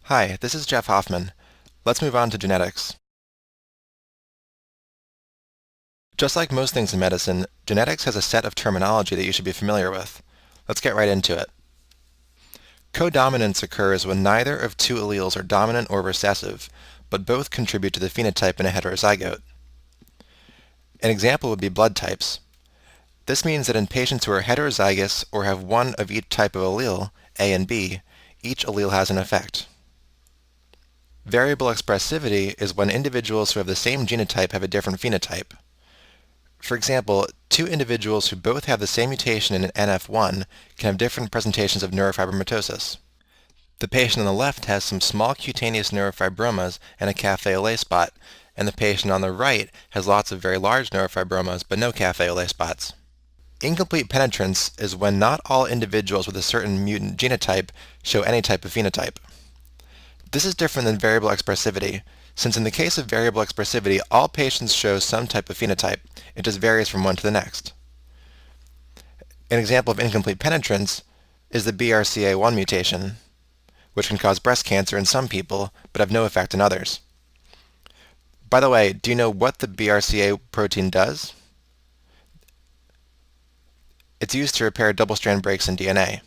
Hi, this is Jeff Hoffman. Let's move on to genetics. Just like most things in medicine, genetics has a set of terminology that you should be familiar with. Let's get right into it. Codominance occurs when neither of two alleles are dominant or recessive, but both contribute to the phenotype in a heterozygote. An example would be blood types. This means that in patients who are heterozygous or have one of each type of allele, A and B, each allele has an effect. Variable expressivity is when individuals who have the same genotype have a different phenotype. For example, two individuals who both have the same mutation in NF1 can have different presentations of neurofibromatosis. The patient on the left has some small cutaneous neurofibromas and a café au lait spot, and the patient on the right has lots of very large neurofibromas but no café au lait spots. Incomplete penetrance is when not all individuals with a certain mutant genotype show any type of phenotype. This is different than variable expressivity, since in the case of variable expressivity, all patients show some type of phenotype. It just varies from one to the next. An example of incomplete penetrance is the BRCA1 mutation, which can cause breast cancer in some people, but have no effect in others. By the way, do you know what the BRCA protein does? It's used to repair double-strand breaks in DNA.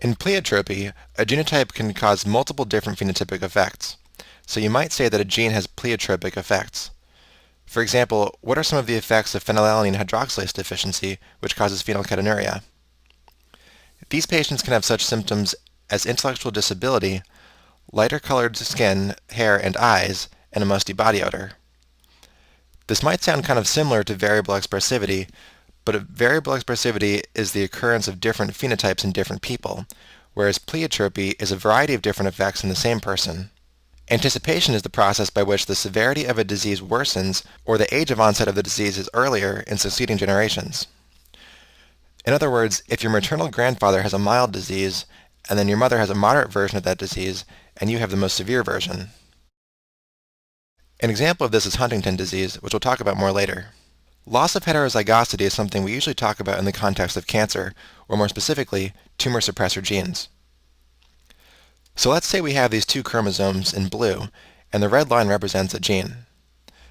In pleiotropy, a genotype can cause multiple different phenotypic effects. So you might say that a gene has pleiotropic effects. For example, what are some of the effects of phenylalanine hydroxylase deficiency, which causes phenylketonuria? These patients can have such symptoms as intellectual disability, lighter colored skin, hair, and eyes, and a musty body odor. This might sound kind of similar to variable expressivity, but variable expressivity is the occurrence of different phenotypes in different people, whereas pleiotropy is a variety of different effects in the same person. Anticipation is the process by which the severity of a disease worsens or the age of onset of the disease is earlier in succeeding generations. In other words, if your maternal grandfather has a mild disease, and then your mother has a moderate version of that disease, and you have the most severe version. An example of this is Huntington disease, which we'll talk about more later. Loss of heterozygosity is something we usually talk about in the context of cancer, or more specifically, tumor suppressor genes. So let's say we have these two chromosomes in blue, and the red line represents a gene,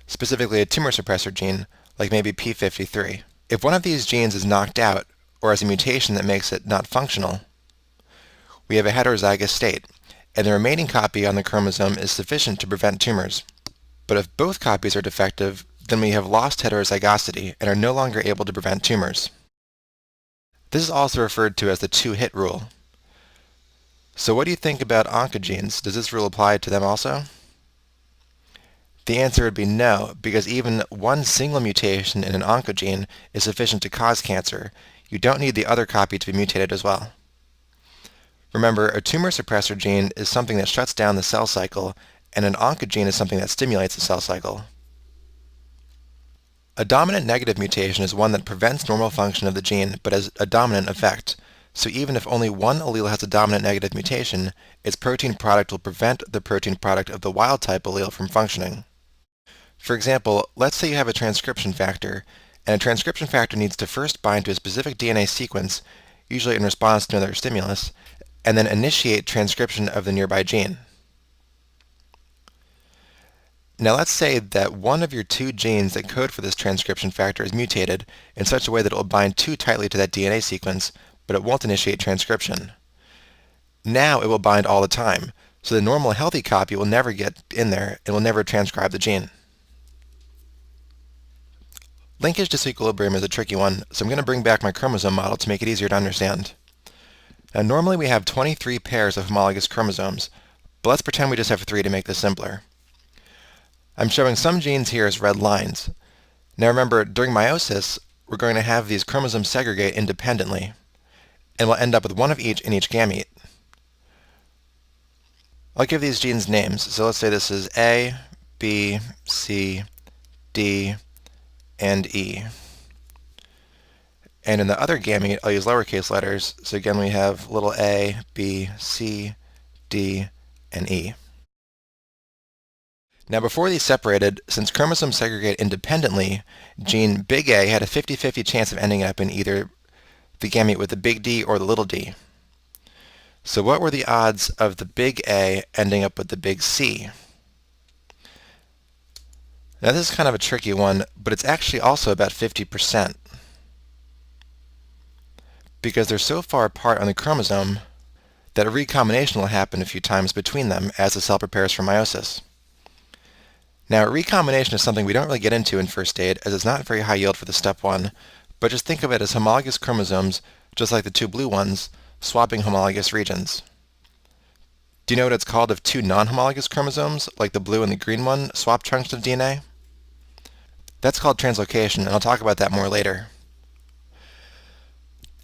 specifically a tumor suppressor gene, like maybe p53. If one of these genes is knocked out, or has a mutation that makes it not functional, we have a heterozygous state, and the remaining copy on the chromosome is sufficient to prevent tumors. But if both copies are defective, then we have lost heterozygosity and are no longer able to prevent tumors. This is also referred to as the two-hit rule. So what do you think about oncogenes? Does this rule apply to them also? The answer would be no, because even one single mutation in an oncogene is sufficient to cause cancer. You don't need the other copy to be mutated as well. Remember, a tumor suppressor gene is something that shuts down the cell cycle, and an oncogene is something that stimulates the cell cycle. A dominant negative mutation is one that prevents normal function of the gene but has a dominant effect. So even if only one allele has a dominant negative mutation, its protein product will prevent the protein product of the wild-type allele from functioning. For example, let's say you have a transcription factor, and a transcription factor needs to first bind to a specific DNA sequence, usually in response to another stimulus, and then initiate transcription of the nearby gene. Now let's say that one of your two genes that code for this transcription factor is mutated in such a way that it will bind too tightly to that DNA sequence, but it won't initiate transcription. Now it will bind all the time, so the normal healthy copy will never get in there and will never transcribe the gene. Linkage disequilibrium is a tricky one, so I'm going to bring back my chromosome model to make it easier to understand. Now normally we have 23 pairs of homologous chromosomes, but let's pretend we just have 3 to make this simpler. I'm showing some genes here as red lines. Now remember, during meiosis, we're going to have these chromosomes segregate independently, and we'll end up with one of each in each gamete. I'll give these genes names. So let's say this is A, B, C, D, and E. And in the other gamete, I'll use lowercase letters. So again, we have little a, b, c, d, and e. Now before these separated, since chromosomes segregate independently, gene big A had a 50-50 chance of ending up in either the gamete with the big D or the little d. So what were the odds of the big A ending up with the big C? Now this is kind of a tricky one, but it's actually also about 50%. Because they're so far apart on the chromosome that a recombination will happen a few times between them as the cell prepares for meiosis. Now, recombination is something we don't really get into in first aid, as it's not very high yield for the step 1, but just think of it as homologous chromosomes, just like the two blue ones, swapping homologous regions. Do you know what it's called if two non-homologous chromosomes, like the blue and the green one, swap chunks of DNA? That's called translocation, and I'll talk about that more later.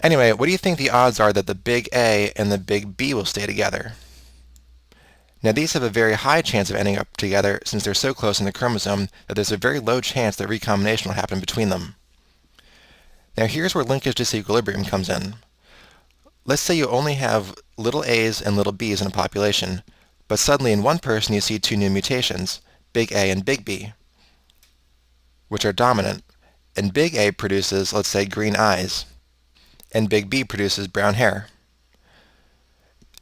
Anyway, what do you think the odds are that the big A and the big B will stay together? Now these have a very high chance of ending up together since they're so close in the chromosome that there's a very low chance that recombination will happen between them. Now here's where linkage disequilibrium comes in. Let's say you only have little a's and little b's in a population, but suddenly in one person you see two new mutations, big A and big B, which are dominant, and big A produces, let's say, green eyes, and big B produces brown hair.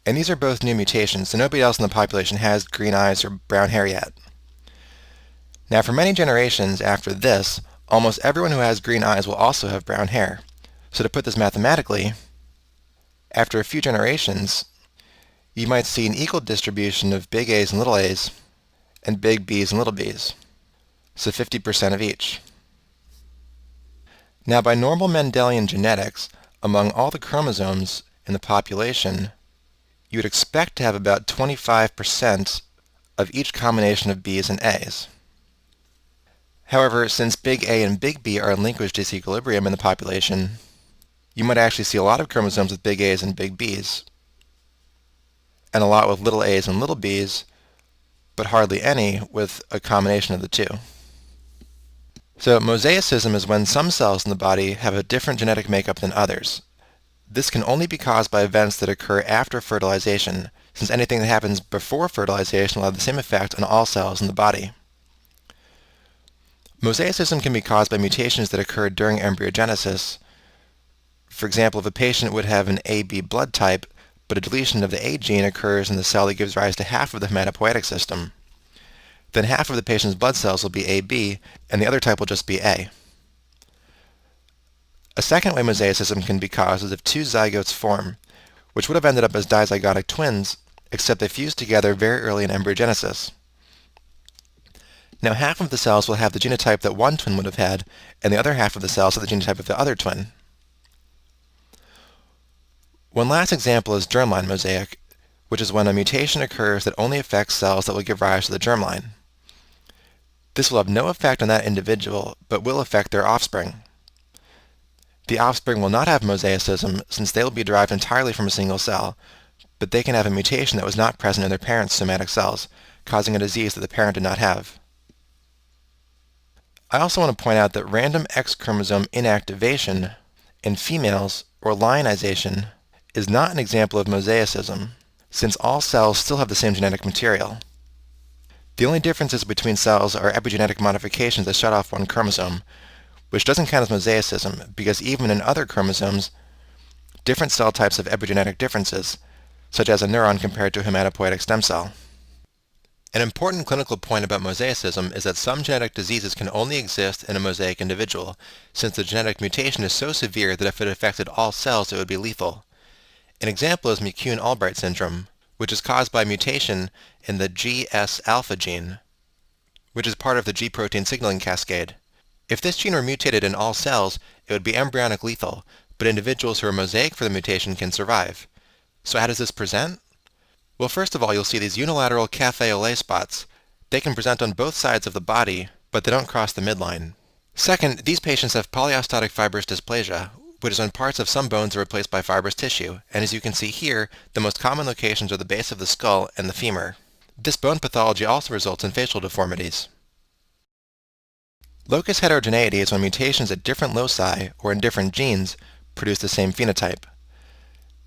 And these are both new mutations, so nobody else in the population has green eyes or brown hair yet. Now for many generations after this, almost everyone who has green eyes will also have brown hair. So to put this mathematically, after a few generations, you might see an equal distribution of big A's and little a's, and big B's and little b's, so 50% of each. Now by normal Mendelian genetics, among all the chromosomes in the population, you would expect to have about 25% of each combination of B's and A's. However, since big A and big B are in linkage disequilibrium in the population, you might actually see a lot of chromosomes with big A's and big B's, and a lot with little a's and little b's, but hardly any with a combination of the two. So mosaicism is when some cells in the body have a different genetic makeup than others. This can only be caused by events that occur after fertilization, since anything that happens before fertilization will have the same effect on all cells in the body. Mosaicism can be caused by mutations that occur during embryogenesis. For example, if a patient would have an AB blood type, but a deletion of the A gene occurs in the cell that gives rise to half of the hematopoietic system, then half of the patient's blood cells will be AB, and the other type will just be A. A second way mosaicism can be caused is if two zygotes form, which would have ended up as dizygotic twins, except they fused together very early in embryogenesis. Now half of the cells will have the genotype that one twin would have had, and the other half of the cells have the genotype of the other twin. One last example is germline mosaic, which is when a mutation occurs that only affects cells that will give rise to the germline. This will have no effect on that individual, but will affect their offspring. The offspring will not have mosaicism since they will be derived entirely from a single cell, but they can have a mutation that was not present in their parent's somatic cells, causing a disease that the parent did not have. I also want to point out that random X chromosome inactivation in females, or lionization, is not an example of mosaicism, since all cells still have the same genetic material. The only differences between cells are epigenetic modifications that shut off one chromosome, which doesn't count as mosaicism because even in other chromosomes, different cell types have epigenetic differences, such as a neuron compared to a hematopoietic stem cell. An important clinical point about mosaicism is that some genetic diseases can only exist in a mosaic individual, since the genetic mutation is so severe that if it affected all cells it would be lethal. An example is McCune-Albright syndrome, which is caused by a mutation in the GS-alpha gene, which is part of the G protein signaling cascade. If this gene were mutated in all cells, it would be embryonic lethal, but individuals who are mosaic for the mutation can survive. So how does this present? Well, first of all, you'll see these unilateral café au lait spots. They can present on both sides of the body, but they don't cross the midline. Second, these patients have polyostotic fibrous dysplasia, which is when parts of some bones are replaced by fibrous tissue, and as you can see here, the most common locations are the base of the skull and the femur. This bone pathology also results in facial deformities. Locus heterogeneity is when mutations at different loci, or in different genes, produce the same phenotype.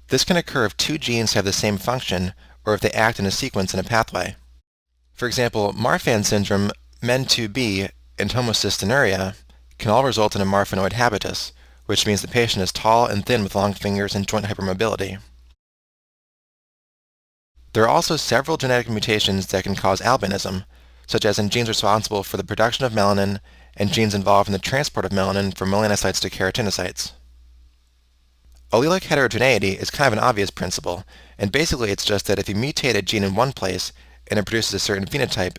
This can occur if two genes have the same function, or if they act in a sequence in a pathway. For example, Marfan syndrome, MEN2B, and homocystinuria can all result in a Marfanoid habitus, which means the patient is tall and thin with long fingers and joint hypermobility. There are also several genetic mutations that can cause albinism, such as in genes responsible for the production of melanin and genes involved in the transport of melanin from melanocytes to keratinocytes. Allelic heterogeneity is kind of an obvious principle, and basically it's just that if you mutate a gene in one place and it produces a certain phenotype,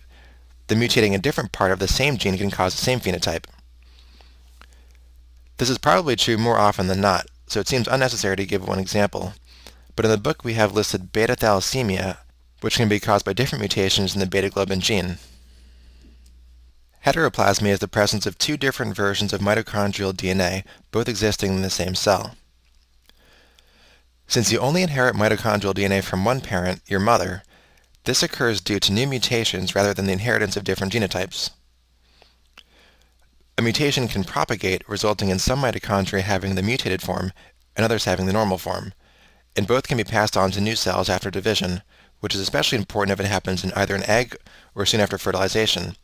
then mutating a different part of the same gene can cause the same phenotype. This is probably true more often than not, so it seems unnecessary to give one example. But in the book we have listed beta thalassemia, which can be caused by different mutations in the beta-globin gene. Heteroplasmy is the presence of two different versions of mitochondrial DNA, both existing in the same cell. Since you only inherit mitochondrial DNA from one parent, your mother, this occurs due to new mutations rather than the inheritance of different genotypes. A mutation can propagate, resulting in some mitochondria having the mutated form and others having the normal form, and both can be passed on to new cells after division, which is especially important if it happens in either an egg or soon after fertilization,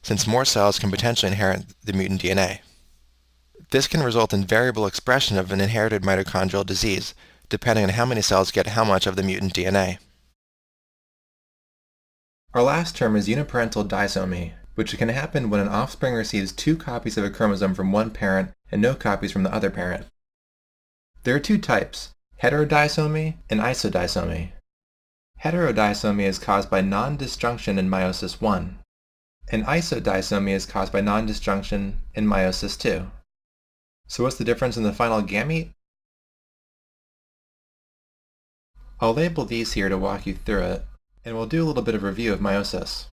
since more cells can potentially inherit the mutant DNA. This can result in variable expression of an inherited mitochondrial disease, depending on how many cells get how much of the mutant DNA. Our last term is uniparental disomy, which can happen when an offspring receives two copies of a chromosome from one parent and no copies from the other parent. There are two types, heterodisomy and isodisomy. Heterodisomy is caused by non-disjunction in meiosis I, and isodisomy is caused by non-disjunction in meiosis II. So what's the difference in the final gamete? I'll label these here to walk you through it, and we'll do a little bit of review of meiosis.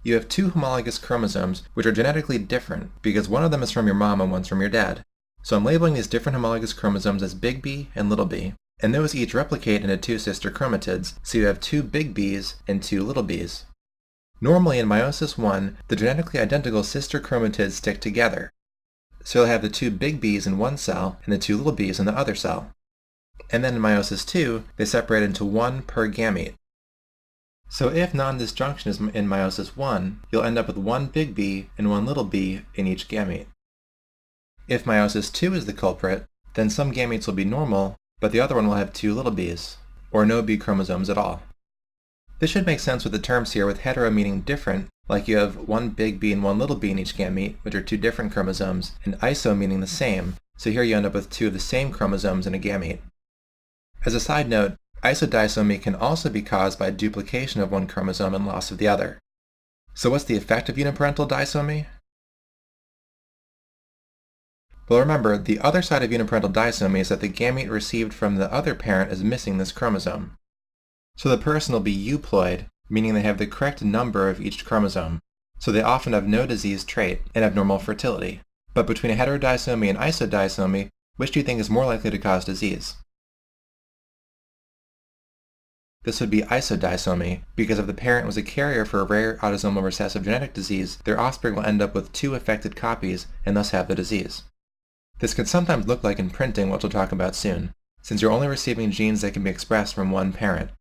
You have two homologous chromosomes which are genetically different because one of them is from your mom and one's from your dad. So I'm labeling these different homologous chromosomes as big B and little b, and those each replicate into two sister chromatids, so you have two big B's and two little b's. Normally in meiosis I, the genetically identical sister chromatids stick together. So you'll have the two big B's in one cell and the two little b's in the other cell. And then in meiosis II, they separate into one per gamete. So if non-disjunction is in meiosis I, you'll end up with one big B and one little b in each gamete. If meiosis II is the culprit, then some gametes will be normal, but the other one will have two little b's, or no B chromosomes at all. This should make sense with the terms here, with hetero meaning different, like you have one big B and one little b in each gamete, which are two different chromosomes, and iso meaning the same, so here you end up with two of the same chromosomes in a gamete. As a side note, isodisomy can also be caused by duplication of one chromosome and loss of the other. So what's the effect of uniparental disomy? Well, remember, the other side of uniparental disomy is that the gamete received from the other parent is missing this chromosome. So the person will be euploid, meaning they have the correct number of each chromosome, so they often have no disease trait and have normal fertility. But between a heterodisomy and isodisomy, which do you think is more likely to cause disease? This would be isodisomy, because if the parent was a carrier for a rare autosomal recessive genetic disease, their offspring will end up with two affected copies and thus have the disease. This can sometimes look like in printing, which we'll talk about soon, since you're only receiving genes that can be expressed from one parent.